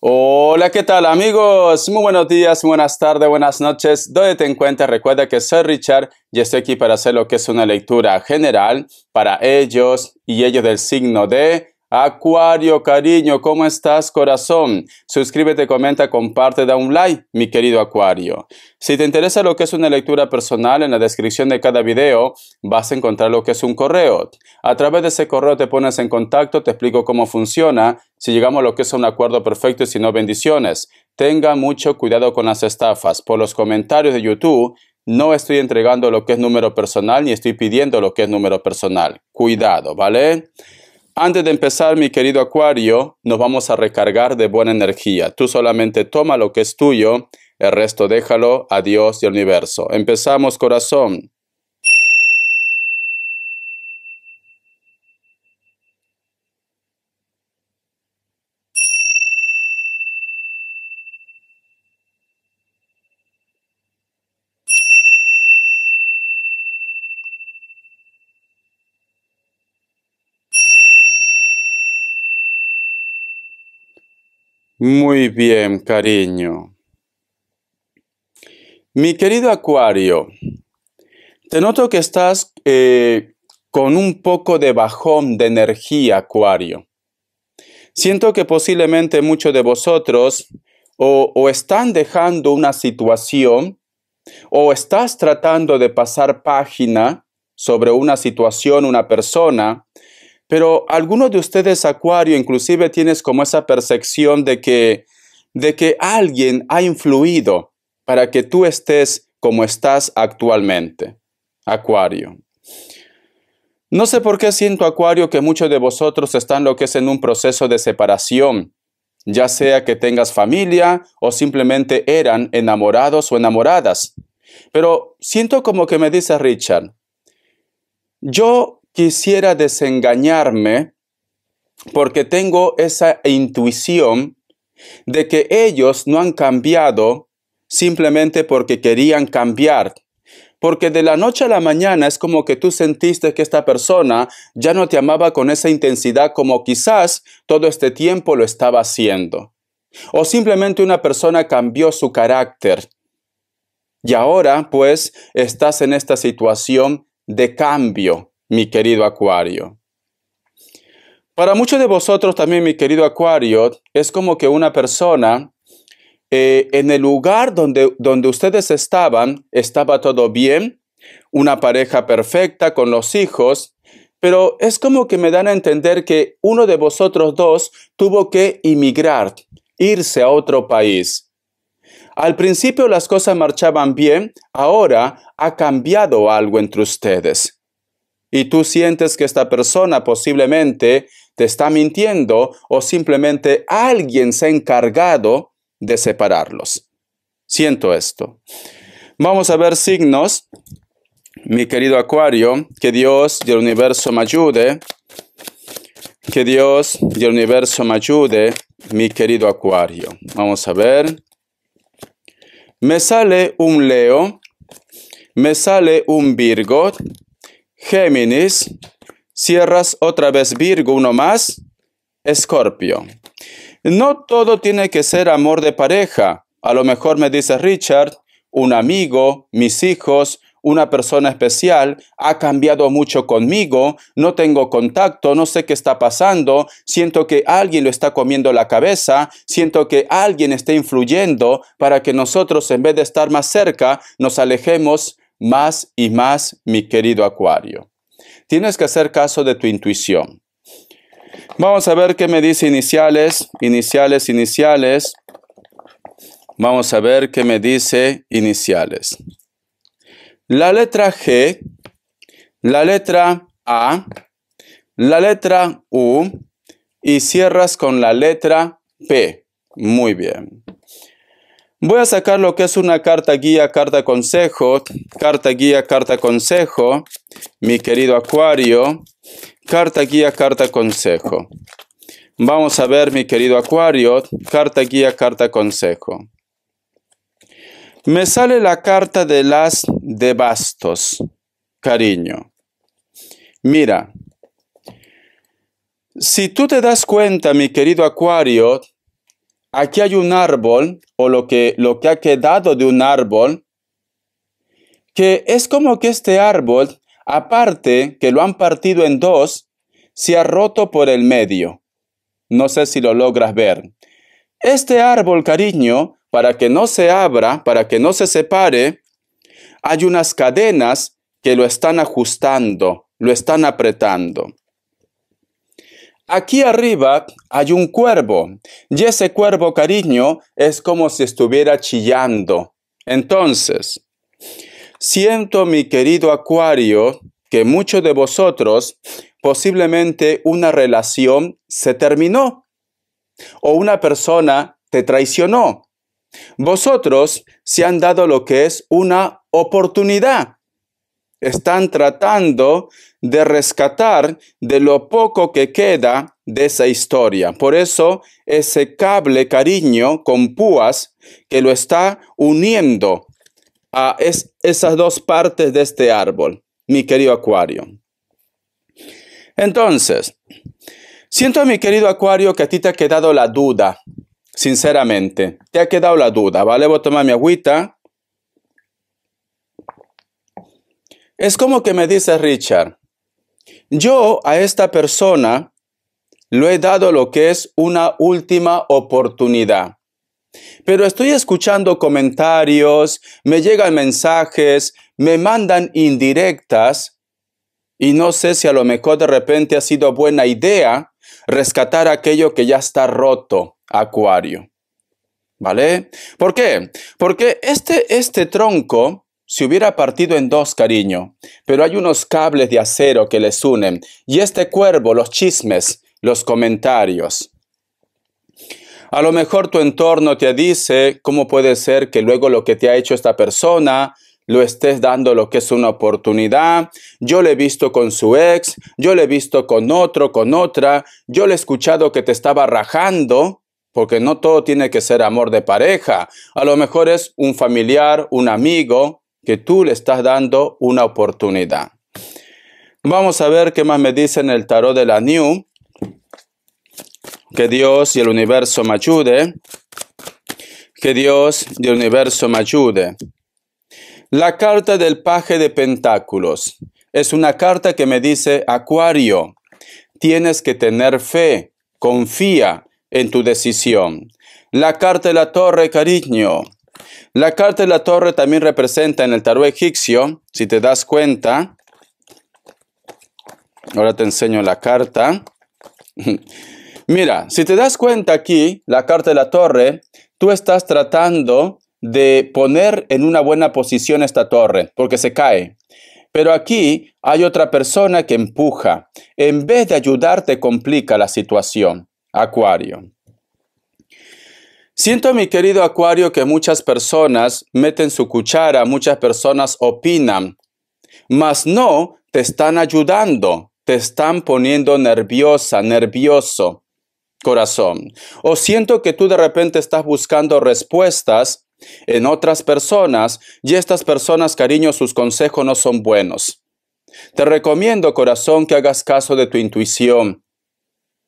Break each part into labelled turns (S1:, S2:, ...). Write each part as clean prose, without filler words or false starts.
S1: Hola, ¿qué tal amigos? Muy buenos días, buenas tardes, buenas noches. ¿Dónde te encuentras? Recuerda que soy Richard y estoy aquí para hacer lo que es una lectura general para ellos y ellos del signo de Acuario. Cariño, ¿cómo estás, corazón? Suscríbete, comenta, comparte, da un like, mi querido Acuario. Si te interesa lo que es una lectura personal, en la descripción de cada video vas a encontrar lo que es un correo. A través de ese correo te pones en contacto, te explico cómo funciona, si llegamos a lo que es un acuerdo perfecto y si no, bendiciones. Tenga mucho cuidado con las estafas. Por los comentarios de YouTube, no estoy entregando lo que es número personal ni estoy pidiendo lo que es número personal. Cuidado, ¿vale? Antes de empezar, mi querido Acuario, nos vamos a recargar de buena energía. Tú solamente toma lo que es tuyo, el resto déjalo a Dios y al universo. Empezamos, corazón. Muy bien, cariño. Mi querido Acuario, te noto que estás con un poco de bajón de energía, Acuario. Siento que posiblemente muchos de vosotros o están dejando una situación o estás tratando de pasar página sobre una situación, una persona, pero algunos de ustedes, Acuario, inclusive tienes como esa percepción de que alguien ha influido para que tú estés como estás actualmente, Acuario. No sé por qué siento, Acuario, que muchos de vosotros están lo que es en un proceso de separación, ya sea que tengas familia o simplemente eran enamorados o enamoradas. Pero siento como que me dice Richard, yo quisiera desengañarme porque tengo esa intuición de que ellos no han cambiado simplemente porque querían cambiar. Porque de la noche a la mañana es como que tú sentiste que esta persona ya no te amaba con esa intensidad como quizás todo este tiempo lo estaba haciendo. O simplemente una persona cambió su carácter. Y ahora, pues, estás en esta situación de cambio, mi querido Acuario. Para muchos de vosotros también, mi querido Acuario, es como que una persona en el lugar donde ustedes estaban, estaba todo bien, una pareja perfecta con los hijos, pero es como que me dan a entender que uno de vosotros dos tuvo que emigrar, irse a otro país. Al principio las cosas marchaban bien, ahora ha cambiado algo entre ustedes. Y tú sientes que esta persona posiblemente te está mintiendo o simplemente alguien se ha encargado de separarlos. Siento esto. Vamos a ver signos, mi querido Acuario, que Dios y el universo me ayude. Que Dios y el universo me ayude, mi querido Acuario. Vamos a ver. Me sale un Leo, me sale un Virgo, Géminis, cierras otra vez Virgo, uno más, Escorpio. No todo tiene que ser amor de pareja. A lo mejor me dice Richard, un amigo, mis hijos, una persona especial ha cambiado mucho conmigo, no tengo contacto, no sé qué está pasando, siento que alguien lo está comiendo la cabeza, siento que alguien está influyendo para que nosotros en vez de estar más cerca nos alejemos más y más, mi querido Acuario. Tienes que hacer caso de tu intuición. Vamos a ver qué me dice iniciales. Vamos a ver qué me dice iniciales. La letra G, la letra A, la letra U y cierras con la letra P. Muy bien. Voy a sacar lo que es una carta guía, carta consejo, carta guía, carta consejo, mi querido Acuario, carta guía, carta consejo. Vamos a ver, mi querido Acuario, carta guía, carta consejo. Me sale la carta de las de bastos, cariño. Mira, si tú te das cuenta, mi querido Acuario, aquí hay un árbol, o lo que ha quedado de un árbol, que es como que este árbol, aparte que lo han partido en dos, se ha roto por el medio. No sé si lo logras ver. Este árbol, cariño, para que no se abra, para que no se separe, hay unas cadenas que lo están ajustando, lo están apretando. Aquí arriba hay un cuervo, y ese cuervo, cariño, es como si estuviera chillando. Entonces, siento, mi querido Acuario, que muchos de vosotros posiblemente una relación se terminó o una persona te traicionó. Vosotros se han dado lo que es una oportunidad. Están tratando de rescatar de lo poco que queda de esa historia. Por eso ese cable, cariño, con púas que lo está uniendo a esas dos partes de este árbol, mi querido Acuario. Entonces, siento, mi querido Acuario, que a ti te ha quedado la duda, sinceramente. Te ha quedado la duda, ¿vale? Voy a tomar mi agüita. Es como que me dice Richard, yo a esta persona le he dado lo que es una última oportunidad. Pero estoy escuchando comentarios, me llegan mensajes, me mandan indirectas y no sé si a lo mejor de repente ha sido buena idea rescatar aquello que ya está roto, Acuario. ¿Vale? ¿Por qué? Porque este tronco se hubiera partido en dos, cariño, pero hay unos cables de acero que les unen y este cuervo, los chismes, los comentarios. A lo mejor tu entorno te dice cómo puede ser que luego lo que te ha hecho esta persona lo estés dando lo que es una oportunidad. Yo le he visto con su ex, yo le he visto con otro, con otra, yo le he escuchado que te estaba rajando, porque no todo tiene que ser amor de pareja. A lo mejor es un familiar, un amigo, que tú le estás dando una oportunidad. Vamos a ver qué más me dice en el tarot de la New. Que Dios y el universo me ayude. Que Dios y el universo me ayude. La carta del paje de pentáculos es una carta que me dice, Acuario, tienes que tener fe, confía en tu decisión. La carta de la torre, cariño. La carta de la torre también representa en el tarot egipcio, si te das cuenta. Ahora te enseño la carta. Mira, si te das cuenta aquí, la carta de la torre, tú estás tratando de poner en una buena posición esta torre, porque se cae. Pero aquí hay otra persona que empuja. En vez de ayudarte, complica la situación. Acuario. Siento, mi querido Acuario, que muchas personas meten su cuchara, muchas personas opinan, mas no te están ayudando, te están poniendo nerviosa, nervioso, corazón. O siento que tú de repente estás buscando respuestas en otras personas y estas personas, cariño, sus consejos no son buenos. Te recomiendo, corazón, que hagas caso de tu intuición.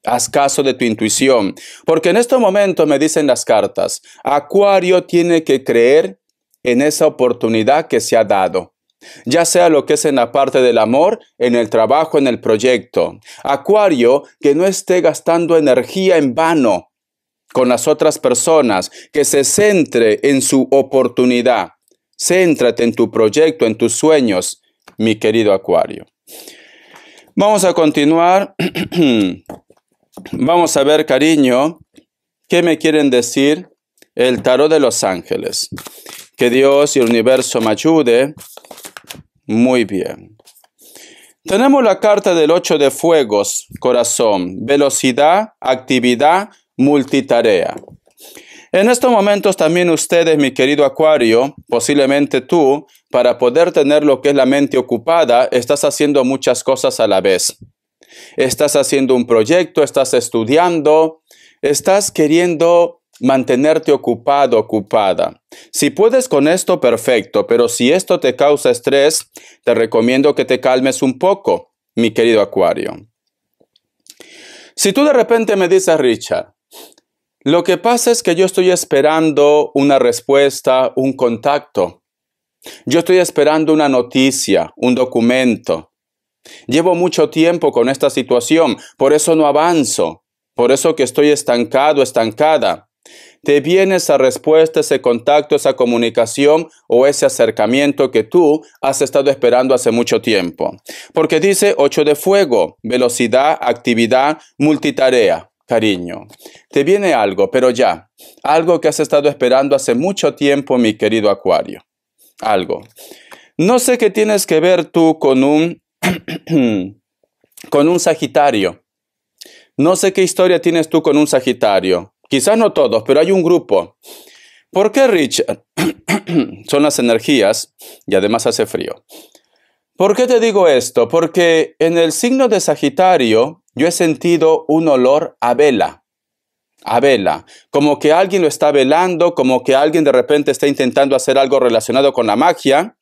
S1: Haz caso de tu intuición, porque en este momento me dicen las cartas, Acuario tiene que creer en esa oportunidad que se ha dado, ya sea lo que es en la parte del amor, en el trabajo, en el proyecto. Acuario, que no esté gastando energía en vano con las otras personas, que se centre en su oportunidad. Céntrate en tu proyecto, en tus sueños, mi querido Acuario. Vamos a continuar. Vamos a ver, cariño, qué me quieren decir el tarot de los ángeles. Que Dios y el universo me ayude. Muy bien. Tenemos la carta del 8 de fuegos, corazón, velocidad, actividad, multitarea. En estos momentos también ustedes, mi querido Acuario, posiblemente tú, para poder tener lo que es la mente ocupada, estás haciendo muchas cosas a la vez. Estás haciendo un proyecto, estás estudiando, estás queriendo mantenerte ocupado, ocupada. Si puedes con esto, perfecto, pero si esto te causa estrés, te recomiendo que te calmes un poco, mi querido Acuario. Si tú de repente me dices, Richard, Lo que pasa es que yo estoy esperando una respuesta, un contacto. Yo estoy esperando una noticia, un documento. Llevo mucho tiempo con esta situación, por eso no avanzo, por eso que estoy estancado, estancada. Te viene esa respuesta, ese contacto, esa comunicación o ese acercamiento que tú has estado esperando hace mucho tiempo. Porque dice 8 de fuego, velocidad, actividad, multitarea, cariño. Te viene algo, pero ya, algo que has estado esperando hace mucho tiempo, mi querido Acuario. Algo. No sé qué tienes que ver tú con un Sagitario. No sé qué historia tienes tú con un Sagitario. Quizás no todos, pero hay un grupo. ¿Por qué, Richard? Son las energías y además hace frío. ¿Por qué te digo esto? Porque en el signo de Sagitario yo he sentido un olor a vela. A vela. Como que alguien lo está velando, como que alguien de repente está intentando hacer algo relacionado con la magia.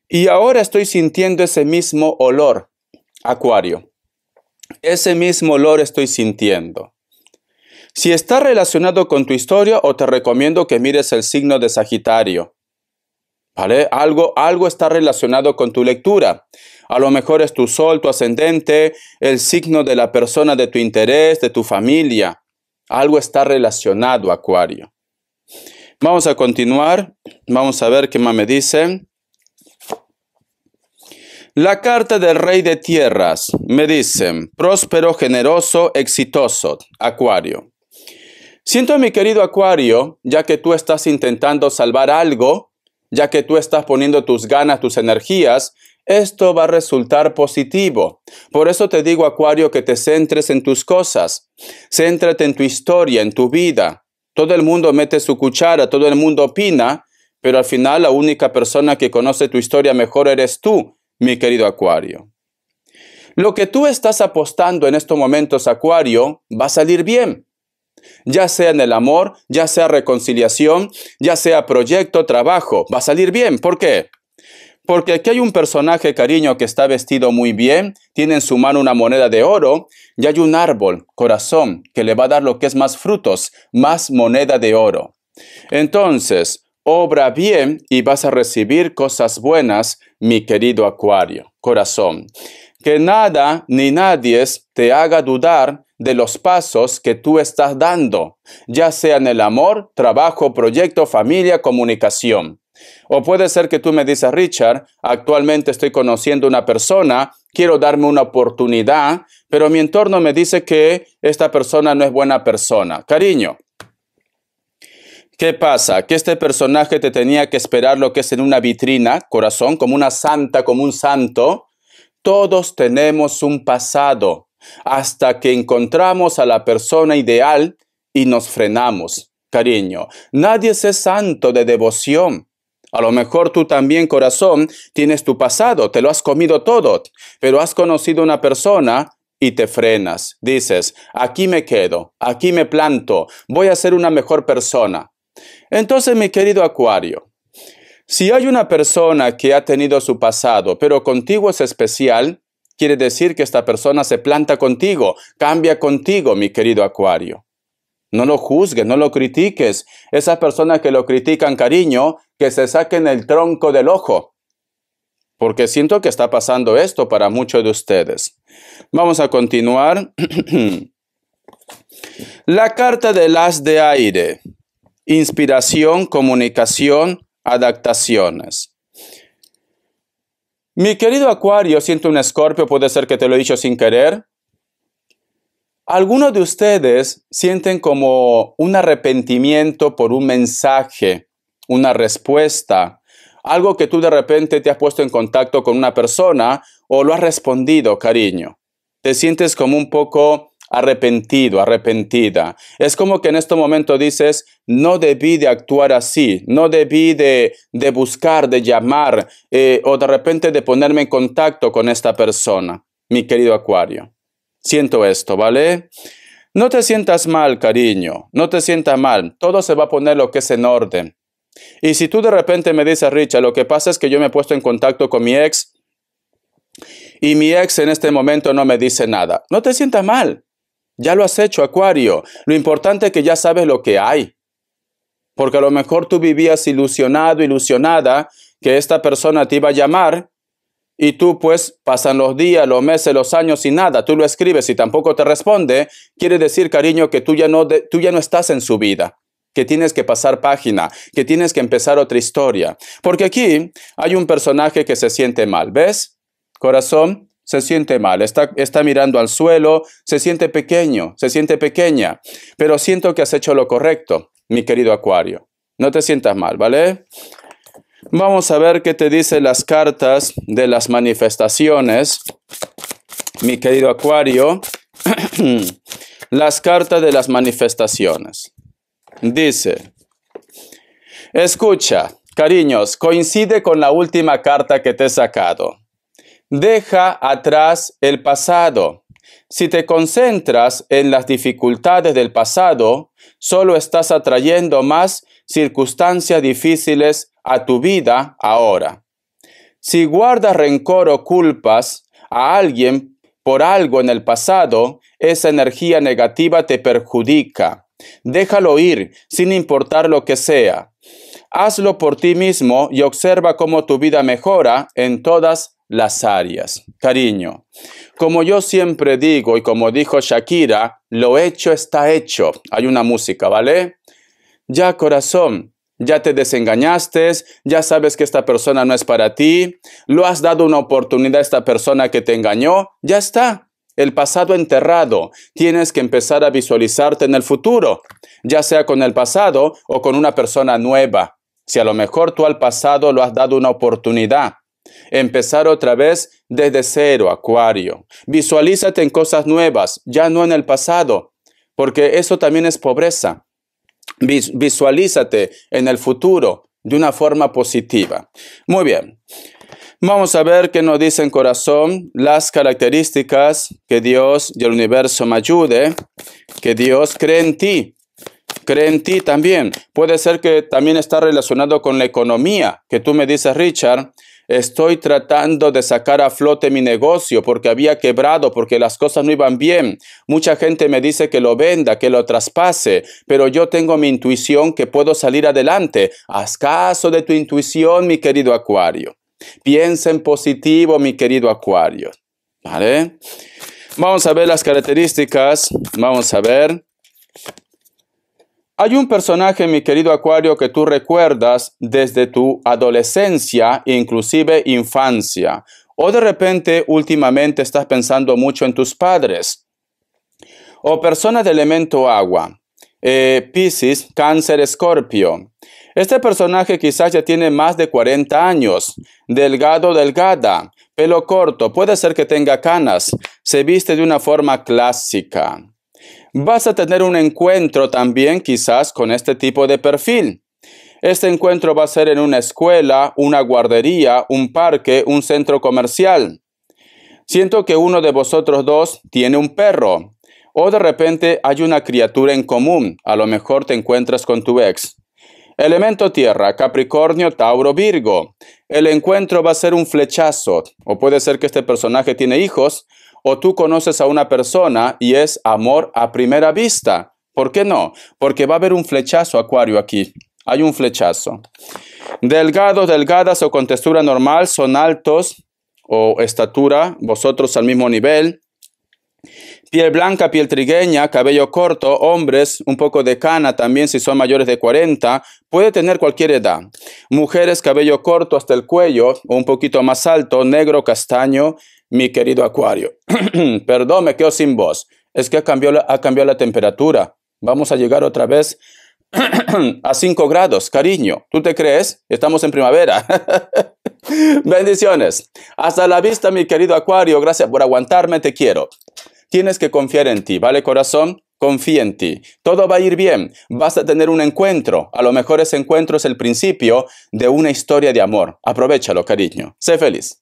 S1: Y ahora estoy sintiendo ese mismo olor, Acuario. Ese mismo olor estoy sintiendo. Si está relacionado con tu historia, o te recomiendo que mires el signo de Sagitario. ¿Vale? Algo está relacionado con tu lectura. A lo mejor es tu sol, tu ascendente, el signo de la persona de tu interés, de tu familia. Algo está relacionado, Acuario. Vamos a continuar. Vamos a ver qué más me dicen. La carta del Rey de Tierras me dicen, próspero, generoso, exitoso, Acuario. Siento, mi querido Acuario, ya que tú estás intentando salvar algo, ya que tú estás poniendo tus ganas, tus energías, esto va a resultar positivo. Por eso te digo, Acuario, que te centres en tus cosas. Céntrate en tu historia, en tu vida. Todo el mundo mete su cuchara, todo el mundo opina, pero al final la única persona que conoce tu historia mejor eres tú, mi querido Acuario. Lo que tú estás apostando en estos momentos, Acuario, va a salir bien. Ya sea en el amor, ya sea reconciliación, ya sea proyecto, trabajo, va a salir bien. ¿Por qué? Porque aquí hay un personaje, cariño, que está vestido muy bien, tiene en su mano una moneda de oro, y hay un árbol, corazón, que le va a dar lo que es más frutos, más moneda de oro. Entonces, obra bien y vas a recibir cosas buenas, mi querido Acuario, corazón. Que nada ni nadie te haga dudar de los pasos que tú estás dando, ya sea en el amor, trabajo, proyecto, familia, comunicación. O puede ser que tú me dices, Richard, actualmente estoy conociendo una persona, quiero darme una oportunidad, pero mi entorno me dice que esta persona no es buena persona. Cariño, ¿qué pasa? Que este personaje te tenía que esperar lo que es en una vitrina, corazón, como una santa, como un santo. Todos tenemos un pasado hasta que encontramos a la persona ideal y nos frenamos, cariño. Nadie es santo de devoción. A lo mejor tú también, corazón, tienes tu pasado, te lo has comido todo, pero has conocido a una persona y te frenas. Dices, aquí me quedo, aquí me planto, voy a ser una mejor persona. Entonces, mi querido Acuario, si hay una persona que ha tenido su pasado, pero contigo es especial, quiere decir que esta persona se planta contigo, cambia contigo, mi querido Acuario. No lo juzgues, no lo critiques. Esas personas que lo critican, cariño, que se saquen el tronco del ojo. Porque siento que está pasando esto para muchos de ustedes. Vamos a continuar. La carta del as de aire. Inspiración, comunicación, adaptaciones. Mi querido Acuario, siento un Escorpio, puede ser que te lo he dicho sin querer. Algunos de ustedes sienten como un arrepentimiento por un mensaje, una respuesta, algo que tú de repente te has puesto en contacto con una persona o lo has respondido, cariño. Te sientes como un poco arrepentido, arrepentida. Es como que en este momento dices, no debí de actuar así, no debí de buscar, de llamar o de repente de ponerme en contacto con esta persona, mi querido Acuario. Siento esto, ¿vale? No te sientas mal, cariño, no te sientas mal, todo se va a poner lo que es en orden. Y si tú de repente me dices, Richard, lo que pasa es que yo me he puesto en contacto con mi ex y mi ex en este momento no me dice nada, no te sientas mal. Ya lo has hecho, Acuario. Lo importante es que ya sabes lo que hay. Porque a lo mejor tú vivías ilusionado, ilusionada, que esta persona te iba a llamar y tú pues pasan los días, los meses, los años y nada. Tú lo escribes y tampoco te responde. Quiere decir, cariño, que tú ya no estás en su vida. Que tienes que pasar página, que tienes que empezar otra historia. Porque aquí hay un personaje que se siente mal. ¿Ves? Corazón, se siente mal. Está mirando al suelo, se siente pequeño, se siente pequeña. Pero siento que has hecho lo correcto, mi querido Acuario. No te sientas mal, ¿vale? Vamos a ver qué te dicen las cartas de las manifestaciones, mi querido Acuario. Las cartas de las manifestaciones. Dice, escucha, cariños, coincide con la última carta que te he sacado. Deja atrás el pasado. Si te concentras en las dificultades del pasado, solo estás atrayendo más circunstancias difíciles a tu vida ahora. Si guardas rencor o culpas a alguien por algo en el pasado, esa energía negativa te perjudica. Déjalo ir, sin importar lo que sea. Hazlo por ti mismo y observa cómo tu vida mejora en todas las áreas. Cariño, como yo siempre digo y como dijo Shakira, lo hecho está hecho. Hay una música, ¿vale? Ya, corazón, ya te desengañaste, ya sabes que esta persona no es para ti, lo has dado una oportunidad a esta persona que te engañó, ya está. El pasado enterrado, tienes que empezar a visualizarte en el futuro, ya sea con el pasado o con una persona nueva. Si a lo mejor tú al pasado lo has dado una oportunidad, empezar otra vez desde cero, Acuario. Visualízate en cosas nuevas, ya no en el pasado, porque eso también es pobreza. Visualízate en el futuro de una forma positiva. Muy bien. Vamos a ver qué nos dice en corazón las características que Dios y el universo me ayude, que Dios cree en ti. Cree en ti también. Puede ser que también está relacionado con la economía, que tú me dices, Richard, estoy tratando de sacar a flote mi negocio porque había quebrado, porque las cosas no iban bien. Mucha gente me dice que lo venda, que lo traspase, pero yo tengo mi intuición que puedo salir adelante. Haz caso de tu intuición, mi querido Acuario. Piensa en positivo, mi querido Acuario. ¿Vale? Vamos a ver las características. Vamos a ver. Hay un personaje, mi querido Acuario, que tú recuerdas desde tu adolescencia, inclusive infancia. O de repente, últimamente, estás pensando mucho en tus padres. O personas de elemento agua. Piscis, Cáncer, Escorpio. Este personaje quizás ya tiene más de 40 años. Delgado, delgada. Pelo corto. Puede ser que tenga canas. Se viste de una forma clásica. Vas a tener un encuentro también quizás con este tipo de perfil. Este encuentro va a ser en una escuela, una guardería, un parque, un centro comercial. Siento que uno de vosotros dos tiene un perro. O de repente hay una criatura en común. A lo mejor te encuentras con tu ex. Elemento tierra, Capricornio, Tauro, Virgo. El encuentro va a ser un flechazo. O puede ser que este personaje tiene hijos. O tú conoces a una persona y es amor a primera vista. ¿Por qué no? Porque va a haber un flechazo, Acuario, aquí. Hay un flechazo. Delgados, delgadas o con textura normal son altos o estatura, vosotros al mismo nivel. Piel blanca, piel trigueña, cabello corto, hombres, un poco de cana también si son mayores de 40, puede tener cualquier edad. Mujeres, cabello corto hasta el cuello o un poquito más alto, negro, castaño, mi querido Acuario. Perdón, me quedo sin voz. Es que ha cambiado la temperatura. Vamos a llegar otra vez a 5 grados, cariño. ¿Tú te crees? Estamos en primavera. Bendiciones. Hasta la vista, mi querido Acuario. Gracias por aguantarme. Te quiero. Tienes que confiar en ti, ¿vale, corazón? Confía en ti. Todo va a ir bien. Vas a tener un encuentro. A lo mejor ese encuentro es el principio de una historia de amor. Aprovechalo, cariño. Sé feliz.